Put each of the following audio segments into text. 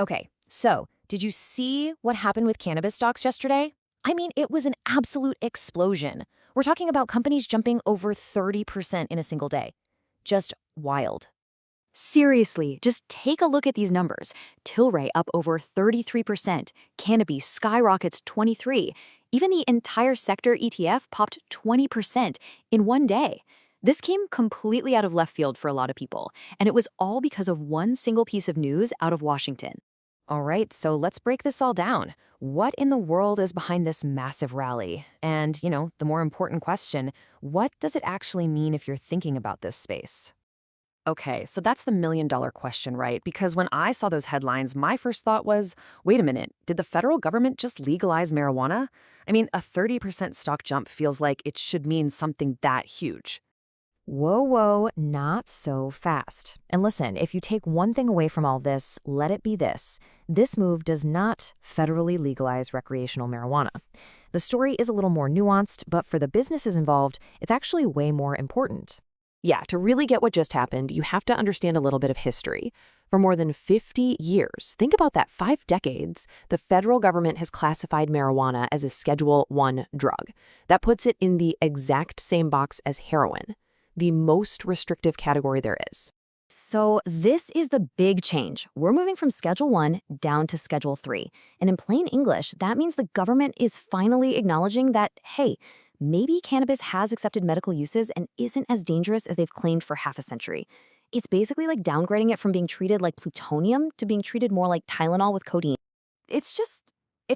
Okay, so did you see what happened with cannabis stocks yesterday? I mean, it was an absolute explosion. We're talking about companies jumping over 30% in a single day. Just wild. Seriously, just take a look at these numbers. Tilray up over 33%, Cannabis skyrockets 23%, even the entire sector ETF popped 20% in one day. This came completely out of left field for a lot of people, and it was all because of one single piece of news out of Washington. All right, so let's break this all down. What in the world is behind this massive rally? And, the more important question, what does it actually mean if you're thinking about this space? Okay, so that's the million-dollar question, right? Because when I saw those headlines, my first thought was, wait a minute, did the federal government just legalize marijuana? I mean, a 30% stock jump feels like it should mean something that huge. Whoa, whoa, not so fast. And listen, if you take one thing away from all this, let it be this. This move does not federally legalize recreational marijuana. The story is a little more nuanced, but for the businesses involved, it's actually way more important. Yeah, to really get what just happened, you have to understand a little bit of history. For more than 50 years, think about that, 5 decades, the federal government has classified marijuana as a Schedule I drug. That puts it in the exact same box as heroin, the most restrictive category there is. So this is the big change. We're moving from Schedule 1 down to Schedule 3. And in plain English, that means the government is finally acknowledging that, hey, maybe cannabis has accepted medical uses and isn't as dangerous as they've claimed for half a century. It's basically like downgrading it from being treated like plutonium to being treated more like Tylenol with codeine. It's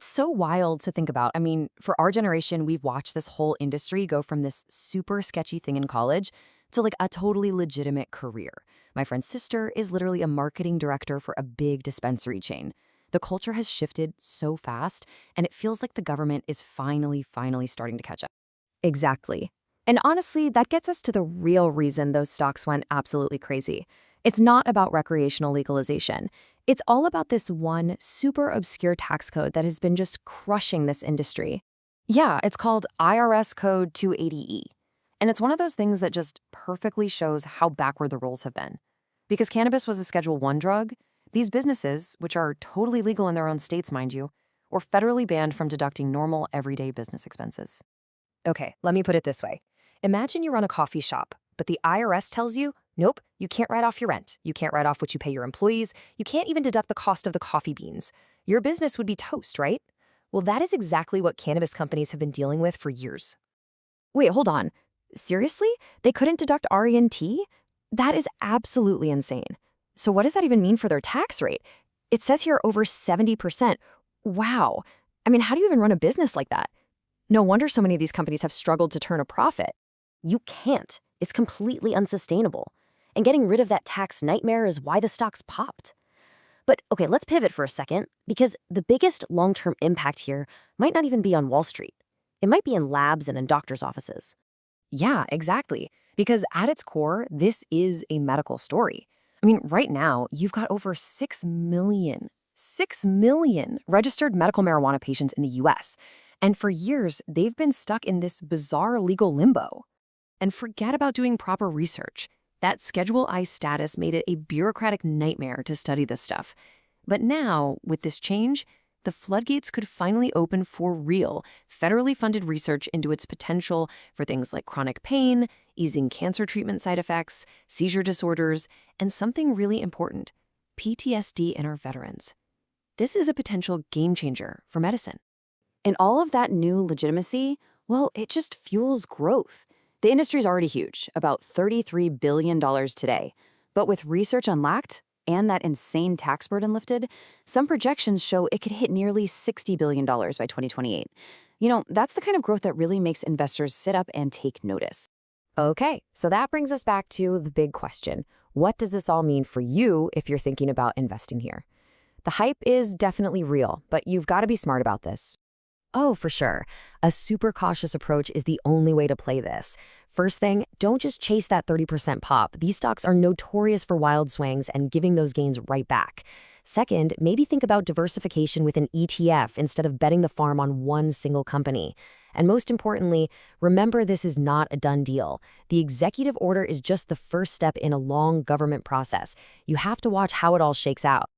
so wild to think about. I mean, for our generation, we've watched this whole industry go from this super sketchy thing in college to like a totally legitimate career. My friend's sister is literally a marketing director for a big dispensary chain. The culture has shifted so fast, and it feels like the government is finally starting to catch up. Exactly. And honestly, that gets us to the real reason those stocks went absolutely crazy. It's not about recreational legalization. It's all about this one super obscure tax code that has been just crushing this industry. Yeah, it's called IRS Code 280E. And it's one of those things that just perfectly shows how backward the rules have been. Because cannabis was a Schedule I drug, these businesses, which are totally legal in their own states, mind you, were federally banned from deducting normal, everyday business expenses. Okay, let me put it this way. Imagine you run a coffee shop, but the IRS tells you, nope, you can't write off your rent. You can't write off what you pay your employees. You can't even deduct the cost of the coffee beans. Your business would be toast, right? Well, that is exactly what cannabis companies have been dealing with for years. Wait, hold on. Seriously? They couldn't deduct RENT? That is absolutely insane. So what does that even mean for their tax rate? It says here over 70%. Wow. I mean, how do you even run a business like that? No wonder so many of these companies have struggled to turn a profit. You can't. It's completely unsustainable. And getting rid of that tax nightmare is why the stocks popped. But okay, let's pivot for a second, because the biggest long-term impact here might not even be on Wall Street. It might be in labs and in doctors' offices. Yeah, exactly. Because at its core, this is a medical story. I mean, right now, you've got over 6 million registered medical marijuana patients in the US. And for years, they've been stuck in this bizarre legal limbo. And forget about doing proper research. That Schedule I status made it a bureaucratic nightmare to study this stuff. But now, with this change, the floodgates could finally open for real, federally funded research into its potential for things like chronic pain, easing cancer treatment side effects, seizure disorders, and something really important, PTSD in our veterans. This is a potential game changer for medicine. And all of that new legitimacy, well, it just fuels growth. The industry's already huge, about $33 billion today. But with research unlocked and that insane tax burden lifted, some projections show it could hit nearly $60 billion by 2028. That's the kind of growth that really makes investors sit up and take notice. Okay, so that brings us back to the big question. What does this all mean for you if you're thinking about investing here? The hype is definitely real, but you've got to be smart about this. Oh, for sure. A super cautious approach is the only way to play this. First thing, don't just chase that 30% pop. These stocks are notorious for wild swings and giving those gains right back. Second, maybe think about diversification with an ETF instead of betting the farm on one single company. And most importantly, remember this is not a done deal. The executive order is just the first step in a long government process. You have to watch how it all shakes out.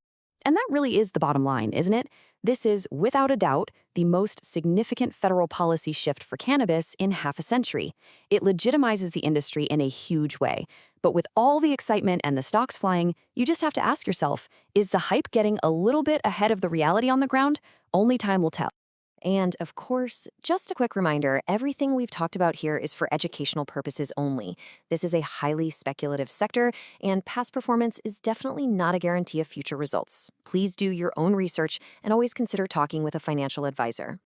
And that really is the bottom line, isn't it? This is, without a doubt, the most significant federal policy shift for cannabis in half a century. It legitimizes the industry in a huge way. But with all the excitement and the stocks flying, you just have to ask yourself, is the hype getting a little bit ahead of the reality on the ground? Only time will tell. And of course, just a quick reminder, everything we've talked about here is for educational purposes only. This is a highly speculative sector, and past performance is definitely not a guarantee of future results. Please do your own research and always consider talking with a financial advisor.